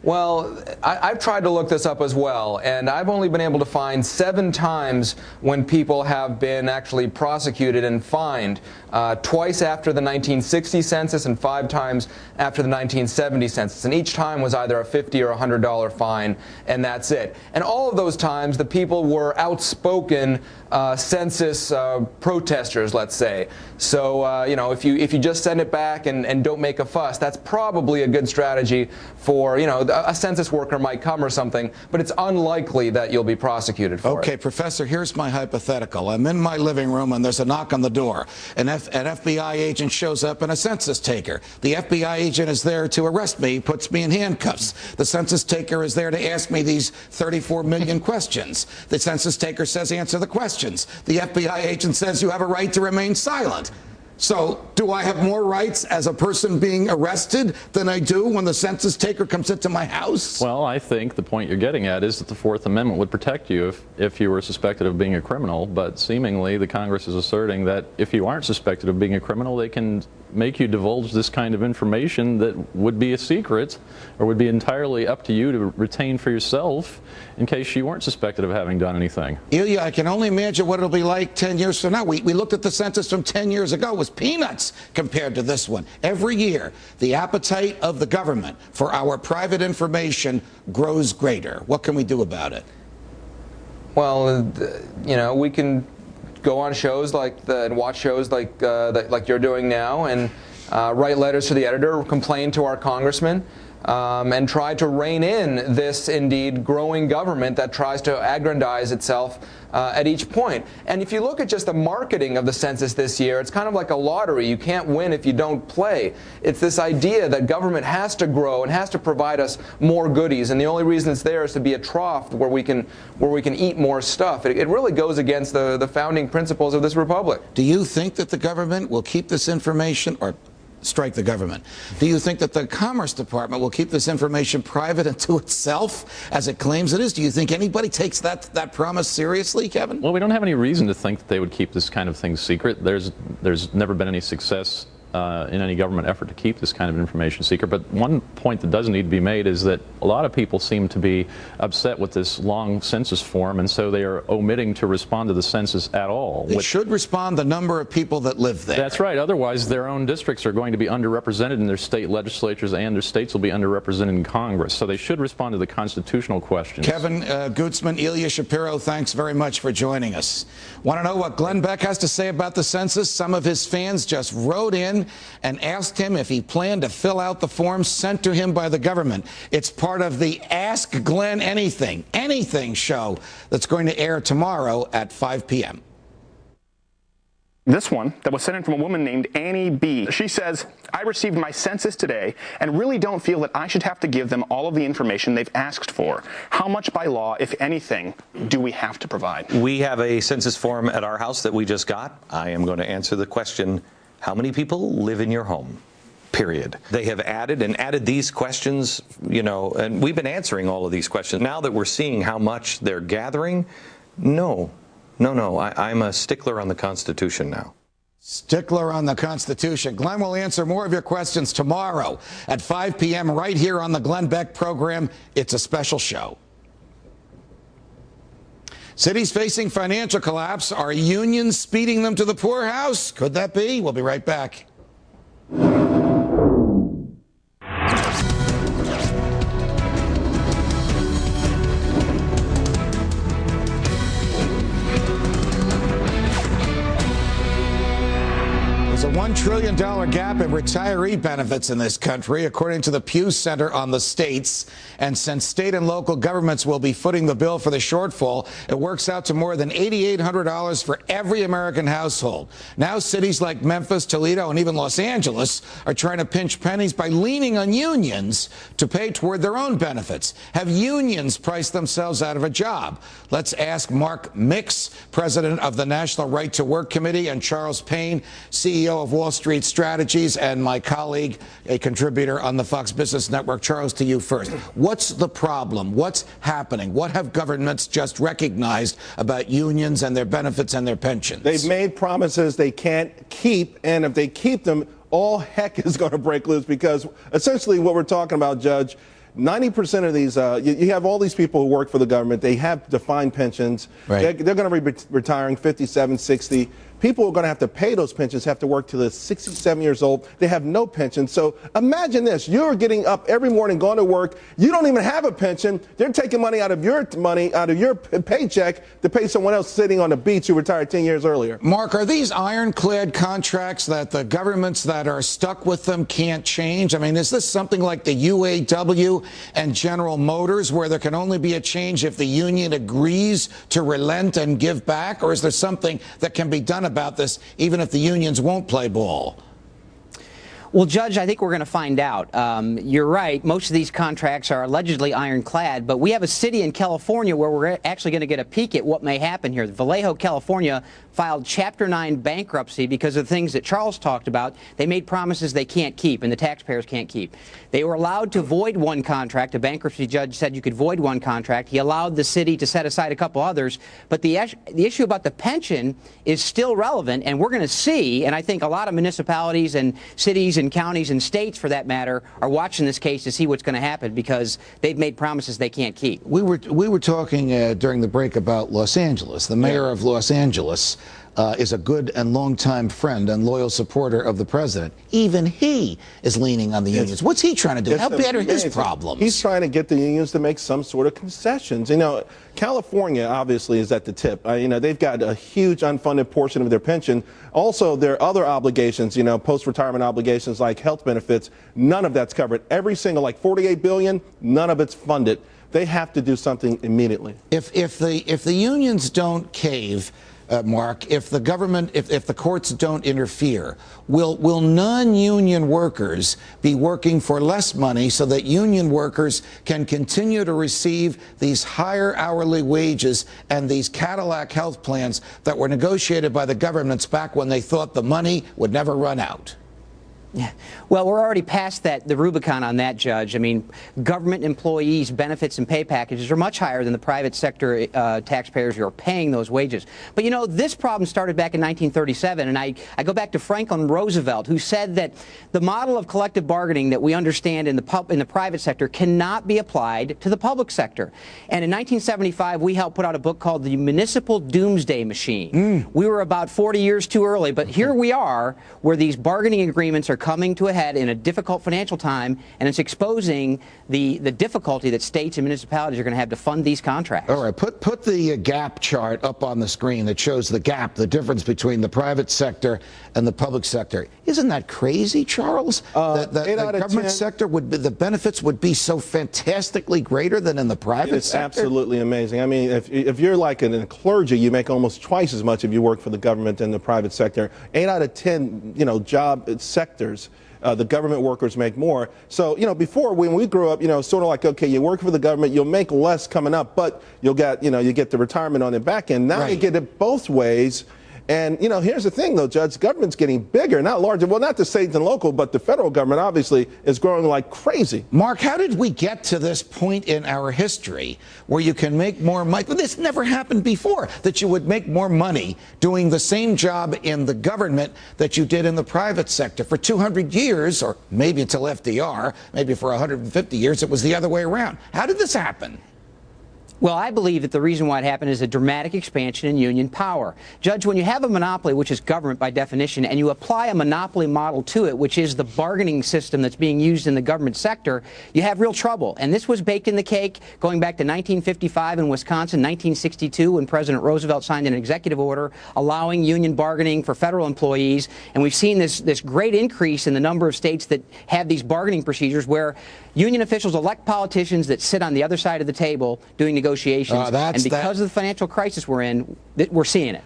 Well, I've tried to look this up as well, and I've only been able to find 7 times when people have been actually prosecuted and fined, twice after the 1960 census and 5 times after the 1970 census. And each time was either a $50 or $100 fine, and that's it. And all of those times, the people were outspoken census protesters, let's say. So, you know, if you just send it back and don't make a fuss, that's probably a good strategy for, you know, a census worker might come or something, but it's unlikely that you'll be prosecuted for it. Okay, Professor, here's my hypothetical. I'm in my living room and there's a knock on the door. An FBI agent shows up and a census taker. The FBI agent is there to arrest me, puts me in handcuffs. The census taker is there to ask me these 34 million questions. The census taker says, answer the questions. The FBI agent says, you have a right to remain silent. So do I have more rights as a person being arrested than I do when the census taker comes into my house? Well, I think the point you're getting at is that the Fourth Amendment would protect you if you were suspected of being a criminal, but seemingly the Congress is asserting that if you aren't suspected of being a criminal, they can make you divulge this kind of information that would be a secret or would be entirely up to you to retain for yourself in case you weren't suspected of having done anything. Ilya, I can only imagine what it'll be like 10 years from now. We looked at the census from 10 years ago. It was peanuts compared to this one. Every year, the appetite of the government for our private information grows greater. What can we do about it? Well, you know, we can go on shows and watch shows like you're doing now, and write letters to the editor, complain to our congressman, and try to rein in this indeed growing government that tries to aggrandize itself at each point. And if you look at just the marketing of the census this year, it's kind of like a lottery. You can't win if you don't play. It's this idea that government has to grow and has to provide us more goodies, and the only reason it's there is to be a trough where we can eat more stuff. It really goes against the founding principles of this republic. Do you think that the government will keep this information, or strike the government? Do you think that the Commerce Department will keep this information private and to itself as it claims it is? Do you think anybody takes that promise seriously, Kevin? Well, we don't have any reason to think that they would keep this kind of thing secret. There's never been any success in any government effort to keep this kind of information secret. But one point that does need to be made is that a lot of people seem to be upset with this long census form, and so they are omitting to respond to the census at all. They should respond the number of people that live there. That's right. Otherwise, their own districts are going to be underrepresented in their state legislatures, and their states will be underrepresented in Congress. So they should respond to the constitutional questions. Kevin Gutzman, Ilya Shapiro, thanks very much for joining us. Want to know what Glenn Beck has to say about the census? Some of his fans just wrote in and asked him if he planned to fill out the forms sent to him by the government. It's part of the Ask Glenn Anything show that's going to air tomorrow at 5 p.m. This one that was sent in from a woman named Annie B. She says, I received my census today and really don't feel that I should have to give them all of the information they've asked for. How much by law, if anything, do we have to provide? We have a census form at our house that we just got. I am going to answer the question, how many people live in your home? Period. They have added these questions, you know, and we've been answering all of these questions. Now that we're seeing how much they're gathering, no, I'm a stickler on the Constitution now. Stickler on the Constitution. Glenn will answer more of your questions tomorrow at 5 p.m. right here on the Glenn Beck program. It's a special show. Cities facing financial collapse. Are unions speeding them to the poorhouse? Could that be? We'll be right back. There's a $1 trillion gap in retiree benefits in this country, according to the Pew Center on the states. And since state and local governments will be footing the bill for the shortfall, it works out to more than $8,800 for every American household. Now cities like Memphis, Toledo, and even Los Angeles are trying to pinch pennies by leaning on unions to pay toward their own benefits. Have unions priced themselves out of a job? Let's ask Mark Mix, president of the National Right to Work Committee, and Charles Payne, CEO of Wall Street Strategies, and my colleague, a contributor on the Fox Business Network. Charles, to you first. What's the problem? What's happening? What have governments just recognized about unions and their benefits and their pensions? They've made promises they can't keep, and if they keep them, all heck is going to break loose, because essentially what we're talking about, Judge, 90% of these, you have all these people who work for the government. They have defined pensions. Right. They're going to be retiring 57, 60. People who are going to have to pay those pensions have to work till they're 67 years old. They have no pension. So imagine this. You're getting up every morning, going to work. You don't even have a pension. They're taking money, out of your paycheck to pay someone else sitting on the beach who retired 10 years earlier. Mark, are these ironclad contracts that the governments that are stuck with them can't change? I mean, is this something like the UAW and General Motors, where there can only be a change if the union agrees to relent and give back? Or is there something that can be done about this, even if the unions won't play ball? Well, Judge, I think we're going to find out. You're right. Most of these contracts are allegedly ironclad, but we have a city in California where we're actually going to get a peek at what may happen here. Vallejo, California filed Chapter 9 bankruptcy because of the things that Charles talked about. They made promises they can't keep and the taxpayers can't keep. They were allowed to void one contract. A bankruptcy judge said you could void one contract. He allowed the city to set aside a couple others. But the issue about the pension is still relevant, and we're going to see, and I think a lot of municipalities and cities and counties and states, for that matter, are watching this case to see what's going to happen because they've made promises they can't keep. We were talking during the break about Los Angeles. The mayor of Los Angeles is a good and longtime friend and loyal supporter of the president. Even he is leaning on the unions. What's he trying to do? How bad are his problems? He's trying to get the unions to make some sort of concessions. You know, California obviously is at the tip. You know, they've got a huge unfunded portion of their pension. Also, their other obligations, you know, post-retirement obligations like health benefits, none of that's covered. Every single, like $48 billion, none of it's funded. They have to do something immediately. If the unions don't cave, Mark, if the government, if the courts don't interfere, will non-union workers be working for less money so that union workers can continue to receive these higher hourly wages and these Cadillac health plans that were negotiated by the governments back when they thought the money would never run out? Yeah. Well, we're already past the Rubicon on that, Judge. I mean, government employees' benefits and pay packages are much higher than the private sector taxpayers who are paying those wages. But, you know, this problem started back in 1937, and I go back to Franklin Roosevelt, who said that the model of collective bargaining that we understand in the private sector cannot be applied to the public sector. And in 1975, we helped put out a book called The Municipal Doomsday Machine. We were about 40 years too early, but here we are, where these bargaining agreements are coming to a head in a difficult financial time, and it's exposing the difficulty that states and municipalities are going to have to fund these contracts. All right, put the gap chart up on the screen that shows the gap, the difference between the private sector and the public sector. Isn't that crazy, Charles? That the government sector would be, the benefits would be so fantastically greater than in the private sector? It's absolutely amazing. I mean, if you're like a clergy, you make almost twice as much if you work for the government than the private sector. 8 out of 10, you know, job sectors, the government workers make more. So, you know, before, when we grew up, you know, sort of like, okay, you work for the government, you'll make less coming up, but you'll get, you know, you get the retirement on the back end. Now you get it both ways. And, you know, here's the thing, though, Judge, government's getting bigger, not larger. Well, not the state and local, but the federal government, obviously, is growing like crazy. Mark, how did we get to this point in our history where you can make more money? But this never happened before, that you would make more money doing the same job in the government that you did in the private sector. For 200 years, or maybe until FDR, maybe for 150 years, it was the other way around. How did this happen? Well, I believe that the reason why it happened is a dramatic expansion in union power. Judge, when you have a monopoly, which is government by definition, and you apply a monopoly model to it, which is the bargaining system that's being used in the government sector, you have real trouble. And this was baked in the cake going back to 1955 in Wisconsin, 1962, when President Roosevelt signed an executive order allowing union bargaining for federal employees. And we've seen this great increase in the number of states that have these bargaining procedures where union officials elect politicians that sit on the other side of the table doing negotiations. And because of the financial crisis we're in, we're seeing it.